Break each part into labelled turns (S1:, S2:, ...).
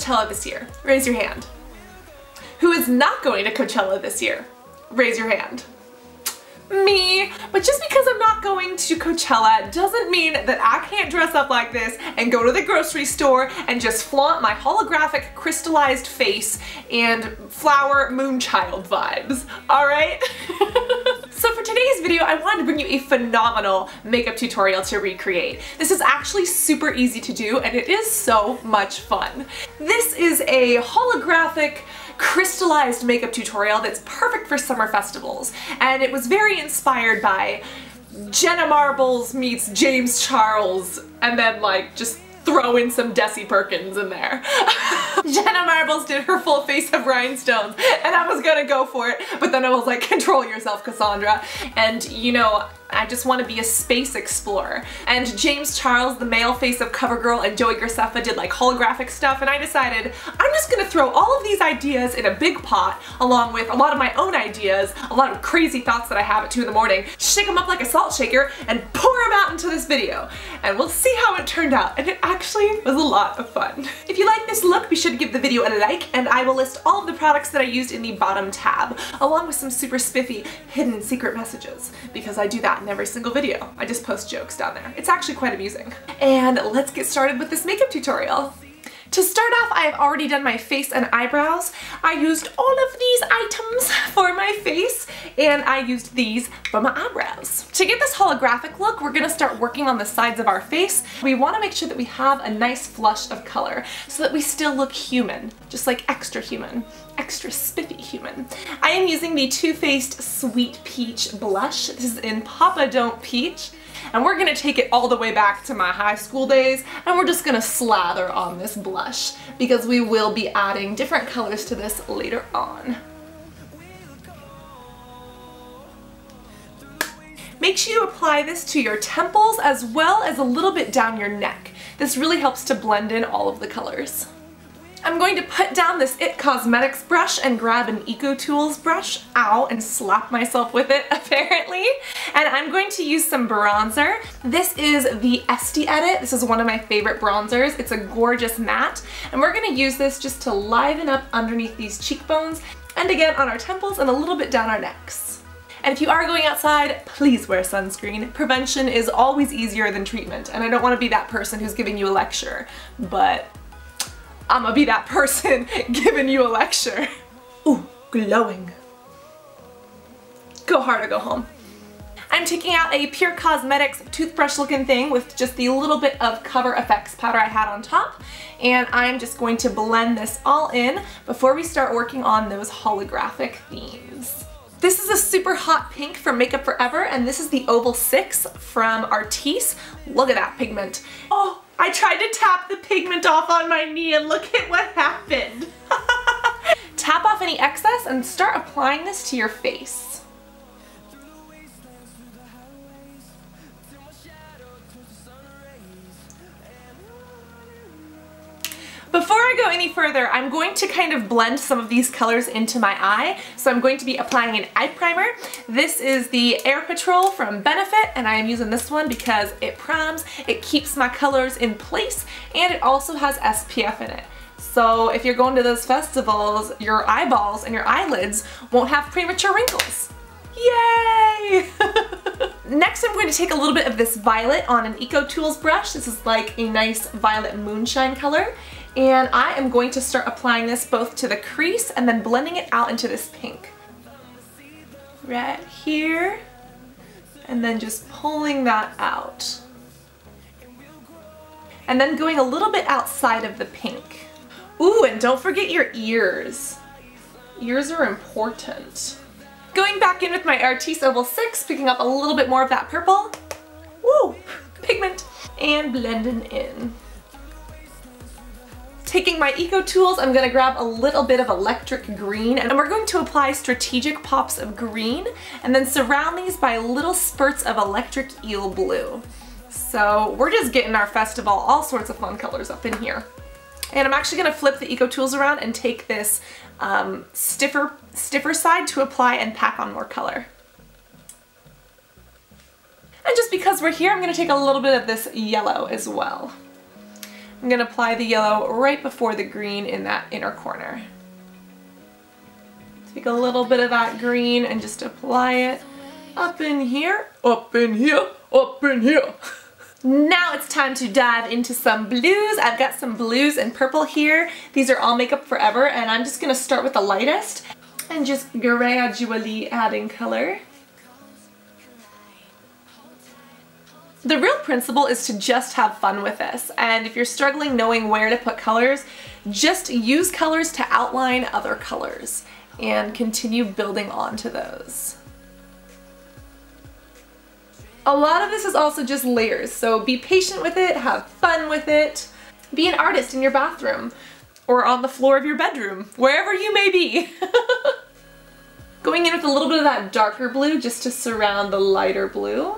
S1: Coachella this year? Raise your hand. Who is not going to Coachella this year? Raise your hand. Me. But just because I'm not going to Coachella doesn't mean that I can't dress up like this and go to the grocery store and just flaunt my holographic crystallized face and flower moonchild vibes, alright? So for today's video, I wanted to bring you a phenomenal makeup tutorial to recreate. This is actually super easy to do and it is so much fun. This is a holographic crystallized makeup tutorial that's perfect for summer festivals, and it was very inspired by Jenna Marbles meets James Charles and then like just throw in some Desi Perkins in there. Jenna Marbles did her full face of rhinestones and I was gonna go for it, but then I was like, control yourself, Cassandra. And you know, I just want to be a space explorer. And James Charles, the male face of CoverGirl, and Joey Graceffa did like holographic stuff, and I decided I'm just gonna throw all of these ideas in a big pot along with a lot of my own ideas, a lot of crazy thoughts that I have at 2 in the morning, shake them up like a salt shaker and pour them out into this video. And we'll see how it turned out, and it actually was a lot of fun. If you like this look, be sure to give the video a like, and I will list all of the products that I used in the bottom tab, along with some super spiffy hidden secret messages, because I do that in every single video. I just post jokes down there. It's actually quite amusing. And let's get started with this makeup tutorial. To start off, I have already done my face and eyebrows. I used all of these items for my face, and I used these for my eyebrows. To get this holographic look, we're gonna start working on the sides of our face. We wanna make sure that we have a nice flush of color so that we still look human, just like extra human. Extra spiffy human. I am using the Too Faced Sweet Peach blush. This is in Papa Don't Peach. And we're gonna take it all the way back to my high school days, and we're just gonna slather on this blush because we will be adding different colors to this later on. Make sure you apply this to your temples as well as a little bit down your neck. This really helps to blend in all of the colors. I'm going to put down this IT Cosmetics brush and grab an EcoTools brush, ow, and slap myself with it apparently. And I'm going to use some bronzer. This is the Estee Edit. This is one of my favorite bronzers. It's a gorgeous matte. And we're gonna use this just to liven up underneath these cheekbones and again on our temples and a little bit down our necks. And if you are going outside, please wear sunscreen. Prevention is always easier than treatment. And I don't wanna be that person who's giving you a lecture, but I'm gonna be that person giving you a lecture. Ooh, glowing. Go hard or go home. I'm taking out a Pure Cosmetics toothbrush looking thing with just the little bit of Cover FX powder I had on top, and I'm just going to blend this all in before we start working on those holographic themes. This is a super hot pink from Makeup Forever, and this is the Oval 6 from Artis. Look at that pigment. Oh, I tried to tap the pigment off on my knee and look at what happened. Tap off any excess and start applying this to your face. Before I go any further, I'm going to kind of blend some of these colors into my eye. So I'm going to be applying an eye primer. This is the Air Patrol from Benefit, and I am using this one because it primes, it keeps my colors in place, and it also has SPF in it. So if you're going to those festivals, your eyeballs and your eyelids won't have premature wrinkles. Yay! Next, I'm going to take a little bit of this violet on an EcoTools brush. This is like a nice violet moonshine color. And I am going to start applying this both to the crease and then blending it out into this pink. Right here. And then just pulling that out. And then going a little bit outside of the pink. Ooh, and don't forget your ears. Ears are important. Going back in with my Artis Oval 6, picking up a little bit more of that purple. Woo! Pigment. And blending in. Taking my EcoTools, I'm going to grab a little bit of electric green, and we're going to apply strategic pops of green and then surround these by little spurts of electric eel blue. So we're just getting our festival all sorts of fun colors up in here. And I'm actually going to flip the EcoTools around and take this stiffer side to apply and pack on more color. And just because we're here, I'm going to take a little bit of this yellow as well. I'm gonna apply the yellow right before the green in that inner corner. Take a little bit of that green and just apply it up in here, up in here, up in here. Now it's time to dive into some blues. I've got some blues and purple here. These are all Makeup Forever, and I'm just gonna start with the lightest and just gradually adding color. The real principle is to just have fun with this, and if you're struggling knowing where to put colors, just use colors to outline other colors and continue building onto those. A lot of this is also just layers, so be patient with it, have fun with it. Be an artist in your bathroom or on the floor of your bedroom, wherever you may be. Going in with a little bit of that darker blue just to surround the lighter blue.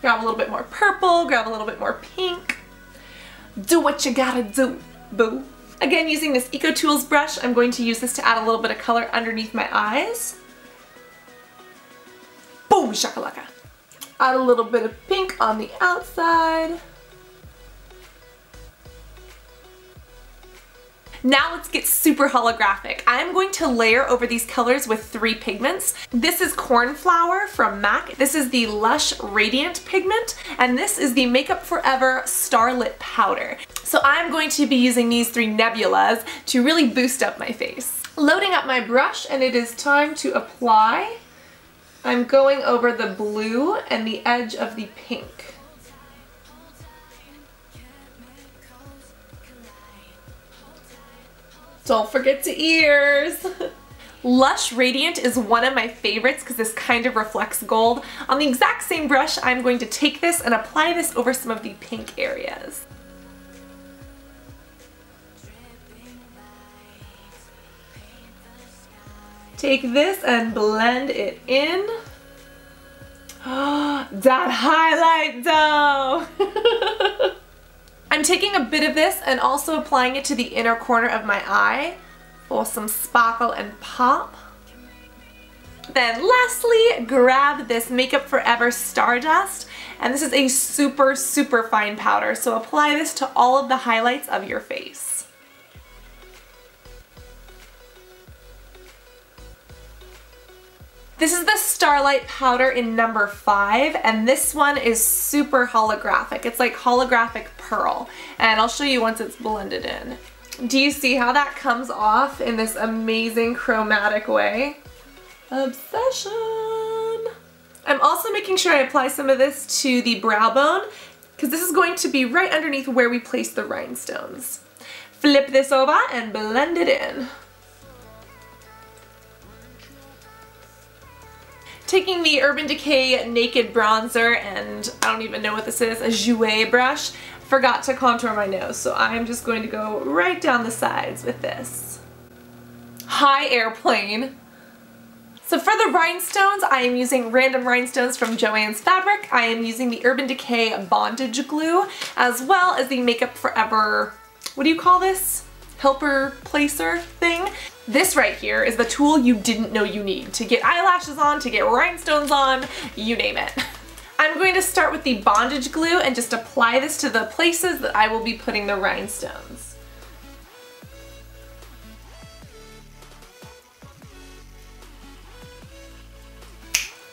S1: Grab a little bit more purple, grab a little bit more pink. Do what you gotta do, boo. Again, using this Eco Tools brush, I'm going to use this to add a little bit of color underneath my eyes. Boom shakalaka. Add a little bit of pink on the outside. Now let's get super holographic. I'm going to layer over these colors with 3 pigments. This is Cornflower from MAC. This is the Lush Radiant pigment, and this is the Makeup Forever Starlit Powder. So I'm going to be using these 3 nebulas to really boost up my face. Loading up my brush, and it is time to apply. I'm going over the blue and the edge of the pink. Don't forget to ears. Lush Radiant is one of my favorites because this kind of reflects gold. On the exact same brush, I'm going to take this and apply this over some of the pink areas. Take this and blend it in. That highlight though! I'm taking a bit of this and also applying it to the inner corner of my eye for some sparkle and pop. Then lastly, grab this Makeup Forever Stardust, and this is a super, super fine powder, so apply this to all of the highlights of your face. This is the Starlight powder in number 5, and this one is super holographic. It's like holographic pearl, and I'll show you once it's blended in. Do you see how that comes off in this amazing chromatic way? Obsession! I'm also making sure I apply some of this to the brow bone, because this is going to be right underneath where we place the rhinestones. Flip this over and blend it in. Taking the Urban Decay Naked Bronzer, and I don't even know what this is, a Jouer brush. Forgot to contour my nose, so I'm just going to go right down the sides with this. Hi, airplane. So for the rhinestones, I am using random rhinestones from Joann's Fabric. I am using the Urban Decay Bondage Glue, as well as the Makeup Forever, what do you call this? Helper placer thing. This right here is the tool you didn't know you need to get eyelashes on, to get rhinestones on, you name it. I'm going to start with the bondage glue and just apply this to the places that I will be putting the rhinestones.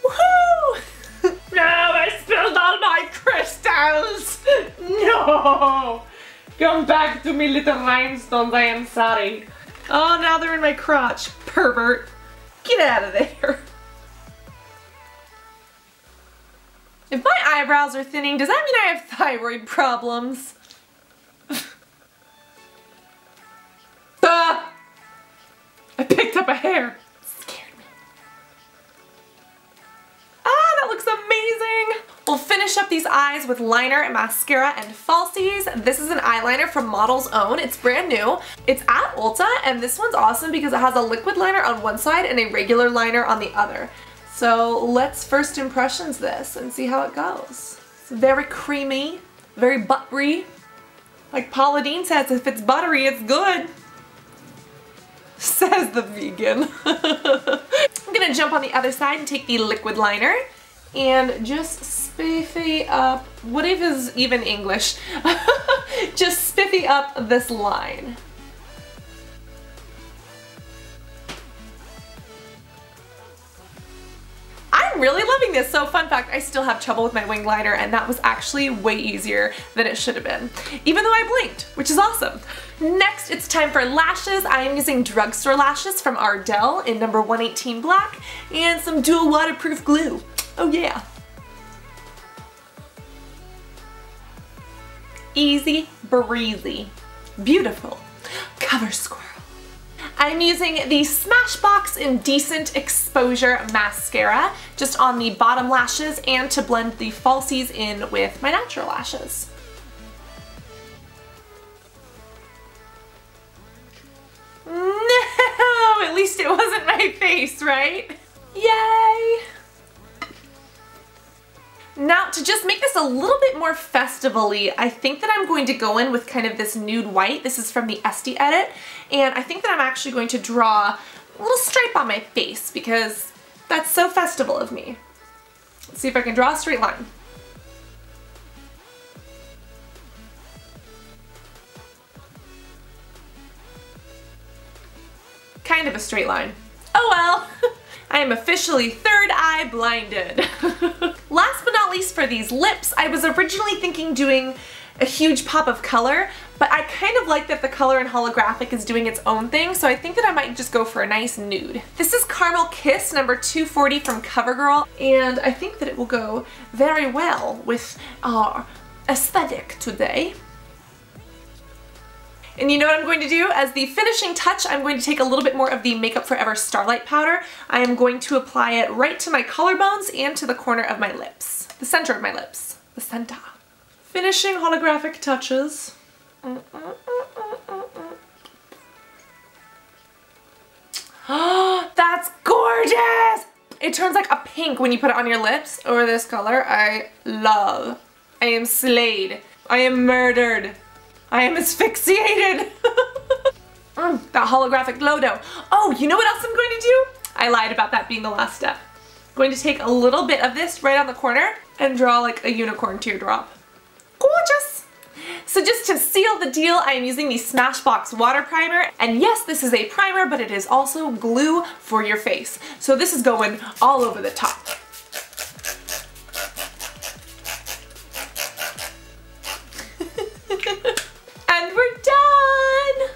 S1: Woohoo! No, I spilled all my crystals! No! Come back to me, little rhinestones, I am sorry. Oh, now they're in my crotch. Pervert. Get out of there. If my eyebrows are thinning, does that mean I have thyroid problems? Ah! I picked up a hair. It scared me. Ah, that looks amazing. We'll finish up these eyes with liner, mascara, and falsies. This is an eyeliner from Model's Own. It's brand new. It's at Ulta, and this one's awesome because it has a liquid liner on one side and a regular liner on the other. So let's first impressions this and see how it goes. It's very creamy, very buttery. Like Paula Deen says, if it's buttery, it's good. Says the vegan. I'm gonna jump on the other side and take the liquid liner and just spiffy up, what if is even English? Just spiffy up this line. I'm really loving this. So fun fact, I still have trouble with my wing liner, and that was actually way easier than it should have been, even though I blinked, which is awesome. Next, it's time for lashes. I am using drugstore lashes from Ardell in number 118 black and some dual waterproof glue. Oh yeah. Easy breezy. Beautiful. Cover squirrel. I'm using the Smashbox Indecent Exposure Mascara just on the bottom lashes and to blend the falsies in with my natural lashes. No, at least it wasn't my face, right? Yay! Now, to just make this a little bit more festival-y, I think that I'm going to go in with kind of this nude white. This is from the Estee edit, and I think that I'm actually going to draw a little stripe on my face because that's so festival of me. Let's see if I can draw a straight line. Kind of a straight line. Oh well. I am officially third eye blinded. Last but not least for these lips, I was originally thinking doing a huge pop of color, but I kind of like that the color in Holographic is doing its own thing, so I think that I might just go for a nice nude. This is Caramel Kiss number 240 from CoverGirl, and I think that it will go very well with our aesthetic today. And you know what I'm going to do? As the finishing touch, I'm going to take a little bit more of the Makeup Forever Starlight Powder. I am going to apply it right to my collarbones and to the corner of my lips. The center of my lips. The center. Finishing holographic touches. Oh, that's gorgeous! It turns like a pink when you put it on your lips, or this color. I love. I am slayed. I am murdered. I am asphyxiated. That holographic glow dough. Oh, you know what else I'm going to do? I lied about that being the last step. I'm going to take a little bit of this right on the corner and draw like a unicorn teardrop. Gorgeous. So just to seal the deal, I am using the Smashbox water primer. And yes, this is a primer, but it is also glue for your face. So this is going all over the top. And we're done!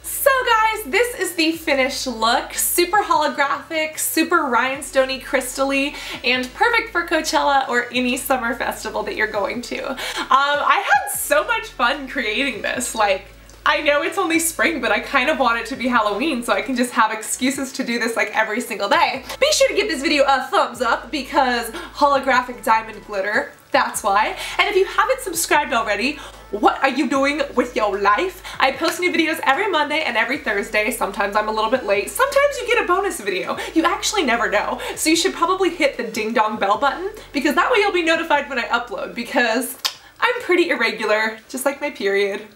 S1: So guys, this is the finished look. Super holographic, super rhinestone-y, crystal-y, and perfect for Coachella or any summer festival that you're going to. I had so much fun creating this. Like, I know it's only spring, but I kind of want it to be Halloween so I can just have excuses to do this like every single day. Be sure to give this video a thumbs up because holographic diamond glitter, that's why. And if you haven't subscribed already, what are you doing with your life? I post new videos every Monday and every Thursday. Sometimes I'm a little bit late. Sometimes you get a bonus video. You actually never know. So you should probably hit the ding dong bell button because that way you'll be notified when I upload because I'm pretty irregular, just like my period.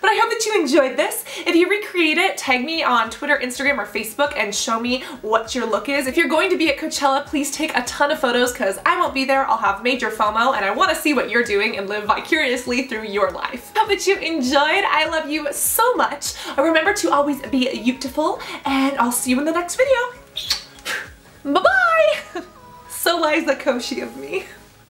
S1: But I hope that you enjoyed this. If you recreate it, tag me on Twitter, Instagram, or Facebook and show me what your look is. If you're going to be at Coachella, please take a ton of photos because I won't be there. I'll have major FOMO and I want to see what you're doing and live vicariously through your life. Hope that you enjoyed. I love you so much. Remember to always be beautiful and I'll see you in the next video. Bye-bye! So Liza Koshy of me.